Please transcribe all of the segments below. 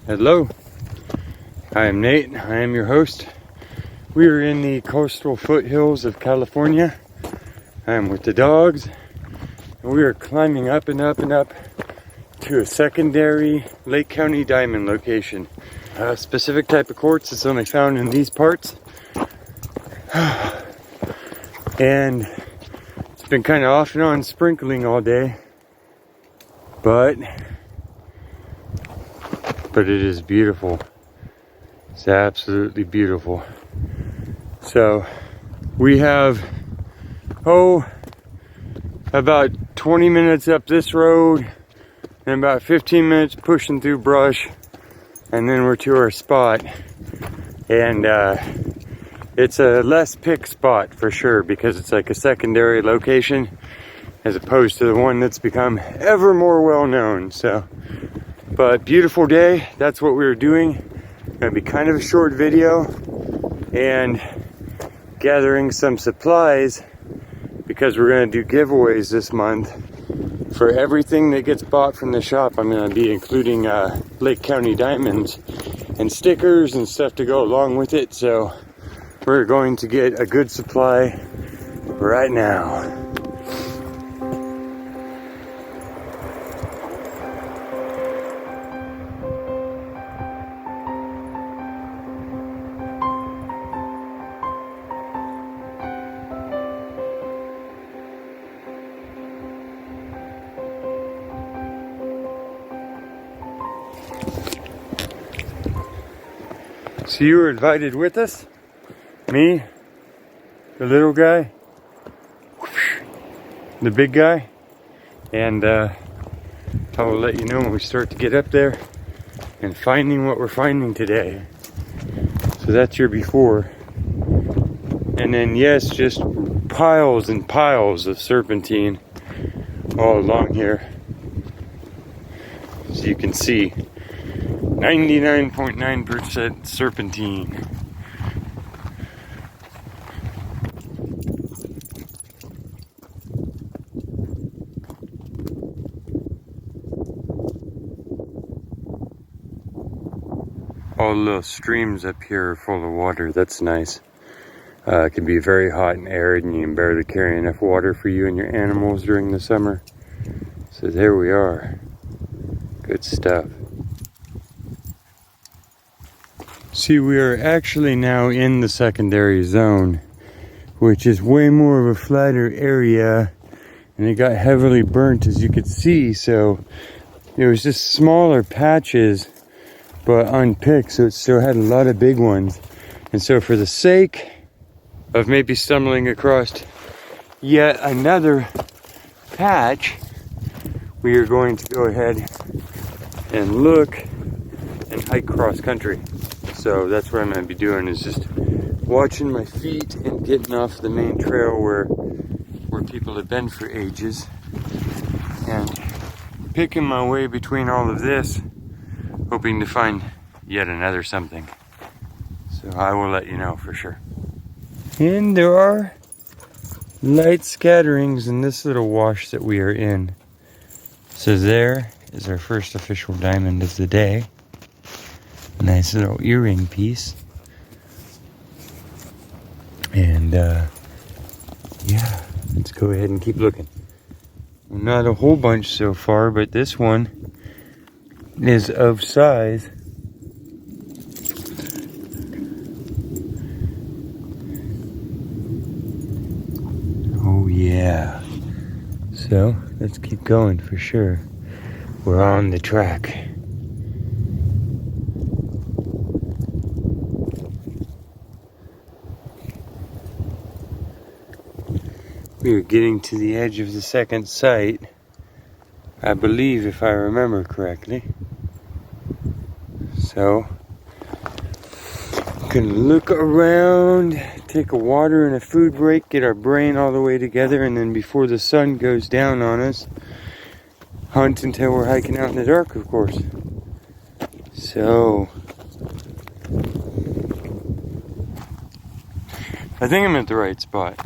Hello, I am Nate. I am your host. We are in the coastal foothills of California. I am with the dogs, and we are climbing up and up and up to a secondary Lake County diamond location. A specific type of quartz that's only found in these parts. And it's been kind of off and on sprinkling all day, but it is beautiful. It's absolutely beautiful. So we have about 20 minutes up this road and about 15 minutes pushing through brush, and then we're to our spot. And it's a less picked spot for sure, because it's like a secondary location as opposed to the one that's become ever more well known. So, but beautiful day. That's what we were doing. Gonna be kind of a short video and gathering some supplies, because we're gonna do giveaways this month. For everything that gets bought from the shop, I'm gonna be including Lake County diamonds and stickers and stuff to go along with it. So we're going to get a good supply right now. So you were invited with us? Me, the little guy, the big guy, and I will let you know when we start to get up there and finding what we're finding today. So that's your before. And then yes, just piles and piles of serpentine all along here. So you can see 99.9% serpentine. All the little streams up here are full of water. That's nice. It can be very hot and arid, and you can barely carry enough water for you and your animals during the summer. So there we are. Good stuff. See, we are actually now in the secondary zone, which is way more of a flatter area, and it got heavily burnt, as you could see. So there was just smaller patches but unpicked, so it still had a lot of big ones. And so for the sake of maybe stumbling across yet another patch, we are going to go ahead and look and hike cross country. So that's what I'm going to be doing, is just watching my feet and getting off the main trail where people have been for ages, and picking my way between all of this, hoping to find yet another something. So I will let you know for sure. And there are light scatterings in this little wash that we are in. So there is our first official diamond of the day. Nice little earring piece. And yeah, let's go ahead and keep looking. Not a whole bunch so far, but this one is of size. Oh yeah. So let's keep going for sure. We're on the track. We are getting to the edge of the second site, I believe, if I remember correctly. So, gonna look around, take a water and a food break, get our brain all the way together, and then before the sun goes down on us, hunt until we're hiking out in the dark, of course. So, I think I'm at the right spot.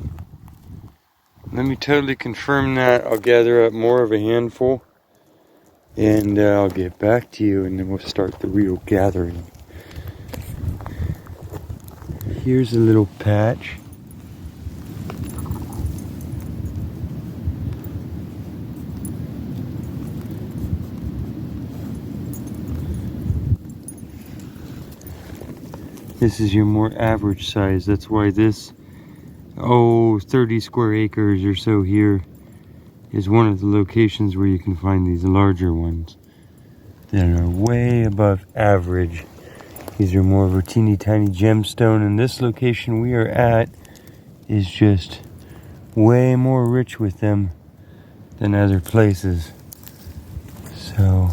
Let me totally confirm that. I'll gather up more of a handful And I'll get back to you and then we'll start the real gathering. Here's a little patch. This is your more average size. That's why this, 30 square acres or so here is one of the locations where you can find these larger ones that are way above average. These are more of a teeny tiny gemstone, and this location we are at is just way more rich with them than other places. So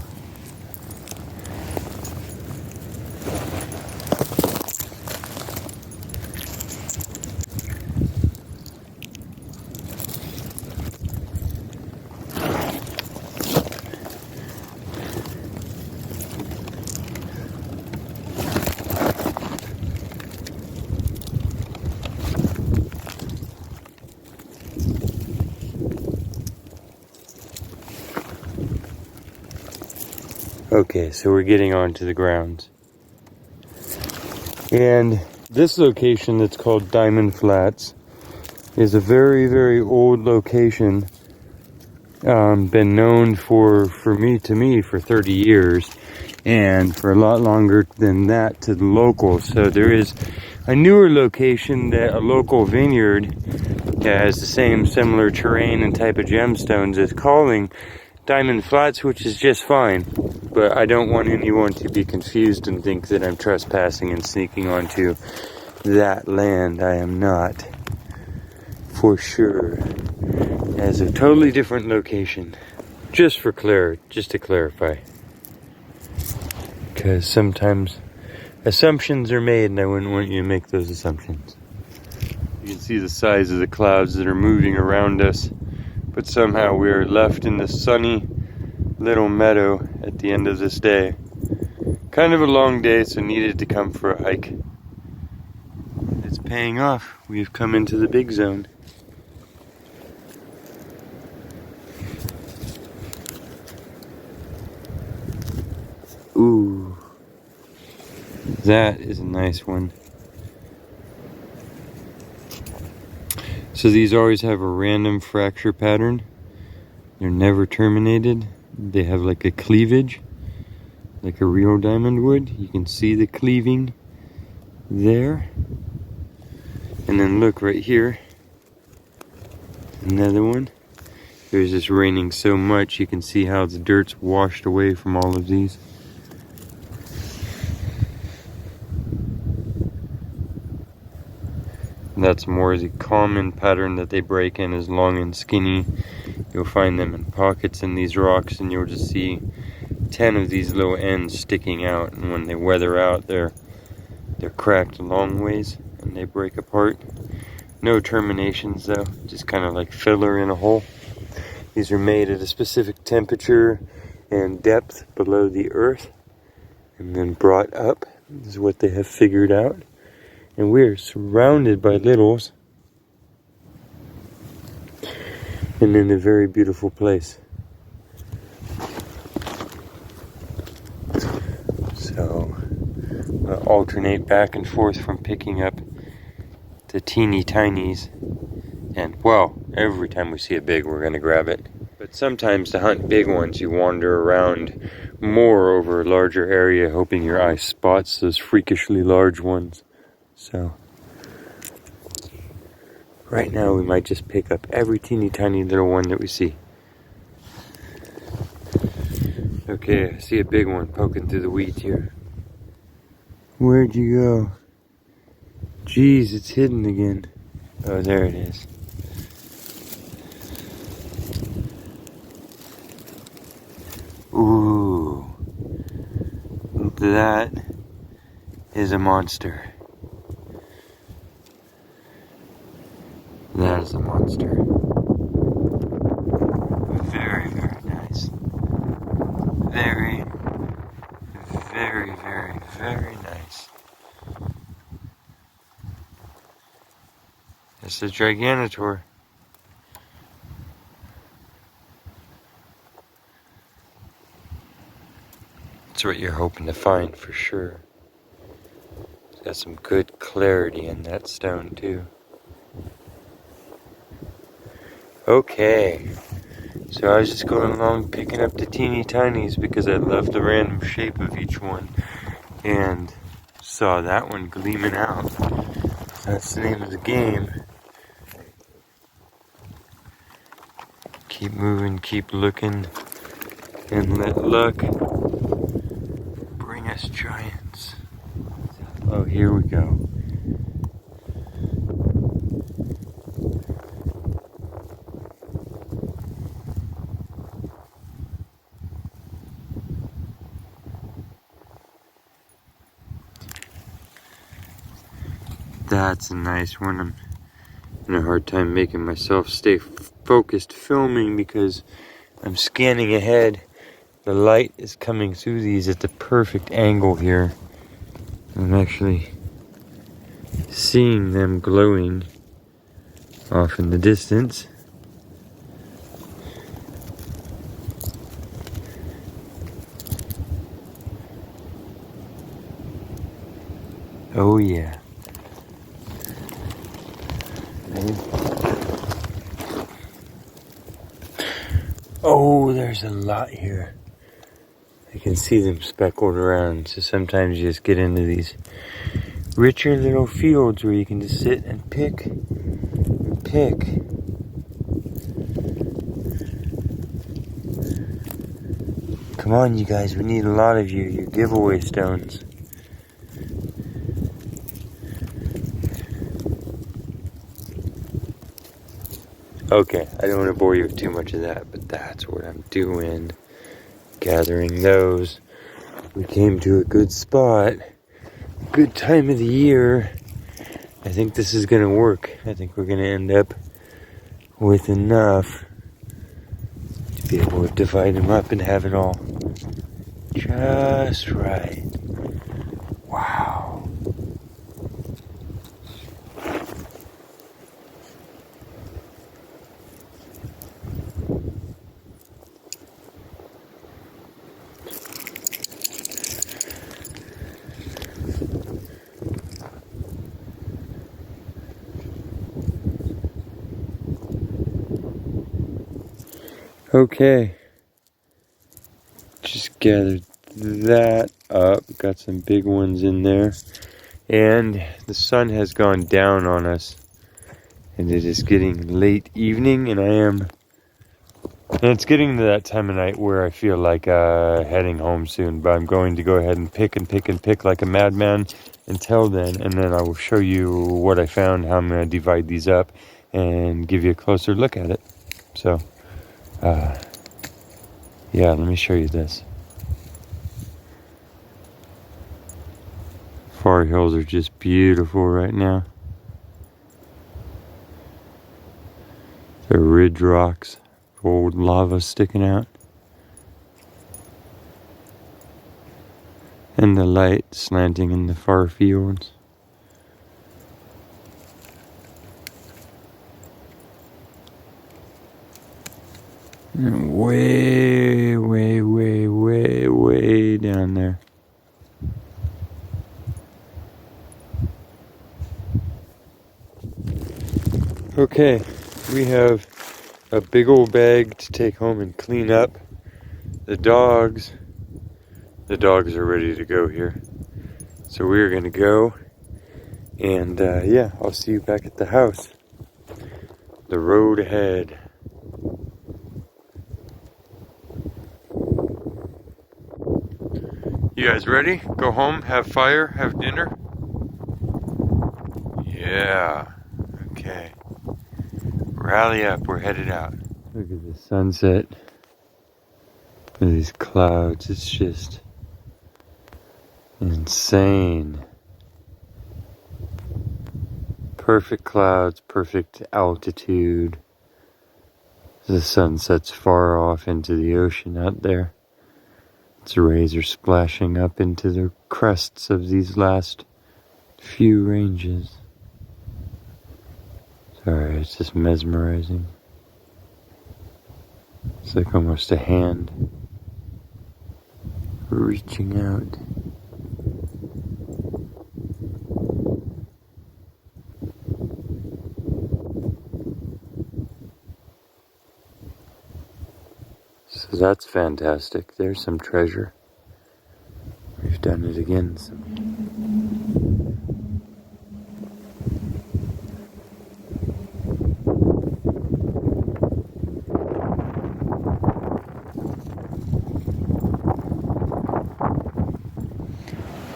okay, so we're getting onto the grounds. And this location that's called Diamond Flats is a very, very old location. Been known for me for 30 years, and for a lot longer than that to the locals. So there is a newer location, that a local vineyard that has the same similar terrain and type of gemstones is calling Diamond Flats, which is just fine. But I don't want anyone to be confused and think that I'm trespassing and sneaking onto that land. I am not, for sure. As a totally different location. Just to clarify. Because sometimes assumptions are made and I wouldn't want you to make those assumptions. You can see the size of the clouds that are moving around us, but somehow we are left in this sunny little meadow at the end of this day. Kind of a long day, so needed to come for a hike. It's paying off. We've come into the big zone. Ooh, that is a nice one. So these always have a random fracture pattern. They're never terminated. They have like a cleavage, like a real diamond would. You can see the cleaving there. And then look right here, another one. There's just raining so much, you can see how the dirt's washed away from all of these. That's more the common pattern that they break in, is long and skinny. You'll find them in pockets in these rocks, and you'll just see 10 of these little ends sticking out, and when they weather out, they're cracked long ways and they break apart. No terminations though, just kind of like filler in a hole. These are made at a specific temperature and depth below the earth and then brought up. This is what they have figured out. And we're surrounded by littles and in a very beautiful place. So I'll alternate back and forth from picking up the teeny tinies, and well, every time we see a big, we're gonna grab it. But sometimes to hunt big ones, you wander around more over a larger area, hoping your eye spots those freakishly large ones. So right now we might just pick up every teeny tiny little one that we see. Okay, I see a big one poking through the weeds here. Where'd you go? Jeez, it's hidden again. Oh, there it is. Ooh, that is a monster. That is a monster. Very, very nice. Very, very, very, very nice. It's a Giganotor. That's what you're hoping to find for sure. It's got some good clarity in that stone too. Okay, so I was just going along picking up the teeny tinies because I love the random shape of each one, and saw that one gleaming out. That's the name of the game. Keep moving, keep looking, and let luck bring us giants. Oh, here we go. That's a nice one. I'm having a hard time making myself stay focused filming because I'm scanning ahead. The light is coming through these at the perfect angle here. I'm actually seeing them glowing off in the distance. Oh yeah. Oh, there's a lot here. I can see them speckled around, so sometimes you just get into these richer little fields where you can just sit and pick and pick. Come on, you guys, we need a lot of you, your giveaway stones. Okay, I don't want to bore you with too much of that, but that's what I'm doing. Gathering those. We came to a good spot. Good time of the year. I think this is going to work. I think we're going to end up with enough to be able to divide them up and have it all just right. Wow. Okay, just gathered that up, got some big ones in there, and the sun has gone down on us, and it is getting late evening, and it's getting to that time of night where I feel like heading home soon, but I'm going to go ahead and pick and pick and pick like a madman until then, and then I will show you what I found, how I'm going to divide these up, and give you a closer look at it. So, yeah, let me show you this. Far hills are just beautiful right now. They're ridge rocks, old lava sticking out. And the light slanting in the far fields. And way, way, way, way, way down there. Okay, we have a big old bag to take home and clean up. The dogs are ready to go here. So we're gonna go, and yeah, I'll see you back at the house. The road ahead. You guys ready? Go home, have fire, have dinner? Yeah. Okay. Rally up, we're headed out. Look at the sunset. Look at these clouds, it's just insane. Perfect clouds, perfect altitude. The sun sets far off into the ocean out there. Its rays are splashing up into the crests of these last few ranges. Sorry, it's just mesmerizing. It's like almost a hand reaching out. So that's fantastic. There's some treasure. We've done it again.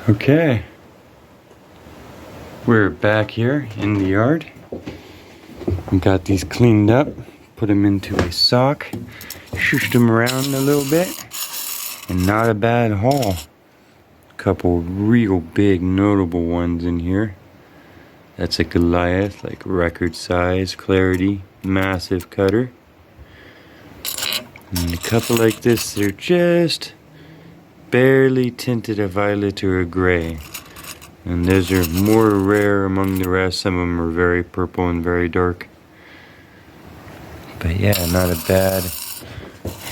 Okay, we're back here in the yard. We got these cleaned up, put them into a sock, shushed them around a little bit, and not a bad haul. Couple real big notable ones in here. That's a Goliath, like record size, clarity, massive cutter. And a couple like this, they're just barely tinted a violet or a gray. And those are more rare among the rest. Some of them are very purple and very dark. But yeah, not a bad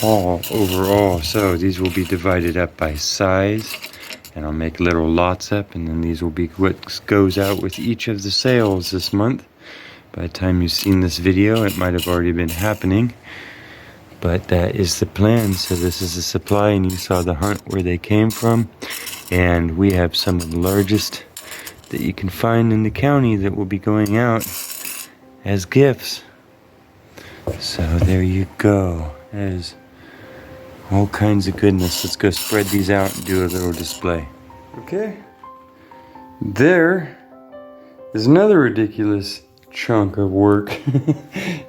haul overall. So these will be divided up by size. And I'll make little lots up. And then these will be what goes out with each of the sales this month. By the time you've seen this video, it might have already been happening. But that is the plan. So this is the supply, and you saw the hunt where they came from. And we have some of the largest that you can find in the county that will be going out as gifts. So there you go. There's all kinds of goodness. Let's go spread these out and do a little display. Okay. There is another ridiculous chunk of work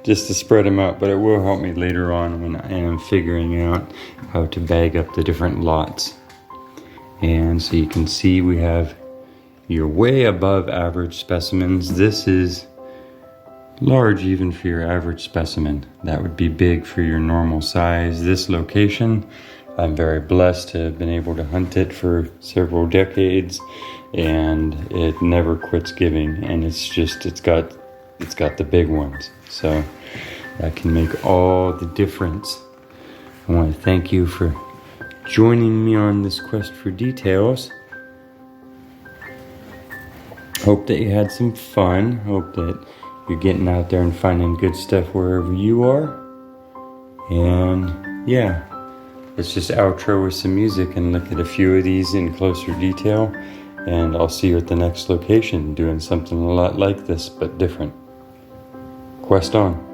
just to spread them out, but it will help me later on when I am figuring out how to bag up the different lots. And so you can see we have your way above average specimens. This is large even for your average specimen. That would be big for your normal size. This location, I'm very blessed to have been able to hunt it for several decades, and it never quits giving, and it's got the big ones, so that can make all the difference. I want to thank you for joining me on this quest for details. Hope that you had some fun. Hope that you're getting out there and finding good stuff wherever you are. And yeah, let's just outro with some music and look at a few of these in closer detail. And I'll see you at the next location doing something a lot like this but different. Quest on.